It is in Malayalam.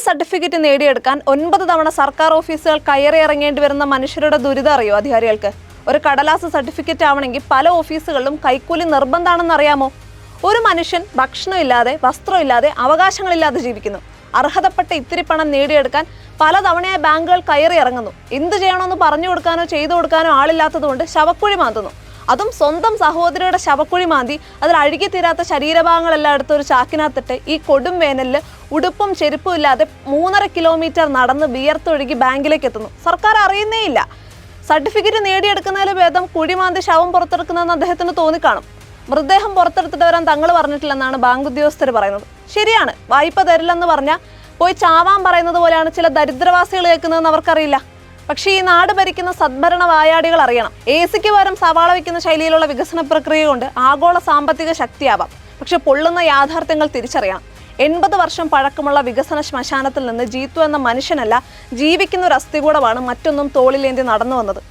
സർട്ടിഫിക്കറ്റ് നേടിയെടുക്കാൻ 9 തവണ സർക്കാർ ഓഫീസുകൾ കയറി ഇറങ്ങേണ്ടി വരുന്ന മനുഷ്യരുടെ ദുരിതം അറിയോ അധികാരികൾക്ക്? ഒരു കടലാസ് സർട്ടിഫിക്കറ്റ് ആവണമെങ്കിൽ പല ഓഫീസുകളിലും കൈക്കൂലി നിർബന്ധമാണെന്ന് അറിയാമോ? ഒരു മനുഷ്യൻ ഭക്ഷണമില്ലാതെ, വസ്ത്രമില്ലാതെ, അവകാശങ്ങളില്ലാതെ ജീവിക്കുന്നു. അർഹതപ്പെട്ട ഇത്തിരി പണം നേടിയെടുക്കാൻ പലതവണയായി ബാങ്കുകൾ കയറി ഇറങ്ങുന്നു. എന്ത് ചെയ്യണമെന്ന് പറഞ്ഞു കൊടുക്കാനോ ചെയ്തു കൊടുക്കാനോ ആളില്ലാത്തതുകൊണ്ട് ശവക്കുഴി മാന്തുന്നു. അതും സ്വന്തം സഹോദരിയുടെ ശവക്കുഴി മാന്തി അതിൽ അഴുകി തീരാത്ത ശരീരഭാഗങ്ങളെല്ലാം എടുത്ത് ഒരു ചാക്കിനകത്തിട്ട് ഈ കൊടും വേനലിൽ ഉടുപ്പും ചെരുപ്പും ഇല്ലാതെ 3.5 കിലോമീറ്റർ നടന്ന് വിയർത്തൊഴുകി ബാങ്കിലേക്ക് എത്തുന്നു. സർക്കാർ അറിയുന്നേയില്ല. സർട്ടിഫിക്കറ്റ് നേടിയെടുക്കുന്നതിൽ ഭേദം കുഴിമാന്തി ശവം പുറത്തെടുക്കുന്നതെന്ന് അദ്ദേഹത്തിന് തോന്നിക്കാണും. മൃതദേഹം പുറത്തെടുത്തിട്ട് വരാൻ തങ്ങൾ പറഞ്ഞിട്ടില്ലെന്നാണ് ബാങ്ക് ഉദ്യോഗസ്ഥർ പറയുന്നത്. ശരിയാണ്, വായ്പ തരില്ലെന്ന് പറഞ്ഞാൽ പോയി ചാവാൻ പറയുന്നത് പോലെയാണ് ചില ദരിദ്രവാസികൾ കേൾക്കുന്നതെന്ന് അവർക്കറിയില്ല. പക്ഷേ ഈ നാട് ഭരിക്കുന്ന സദ്ഭരണ വായാടികൾ അറിയണം, എസിക്ക് പകരം സവാള വയ്ക്കുന്ന ശൈലിയിലുള്ള വികസന പ്രക്രിയ കൊണ്ട് ആഗോള സാമ്പത്തിക ശക്തിയാവാം. പക്ഷെ പൊള്ളുന്ന യാഥാർത്ഥ്യങ്ങൾ തിരിച്ചറിയണം. 80 വർഷം പഴക്കമുള്ള വികസന ശ്മശാനത്തിൽ നിന്ന് ജീത്തു എന്ന മനുഷ്യനല്ല, ജീവിക്കുന്ന ഒരു അസ്ഥികൂടമാണ് മറ്റൊന്നും തോളിലേന്തി നടന്നു വന്നത്.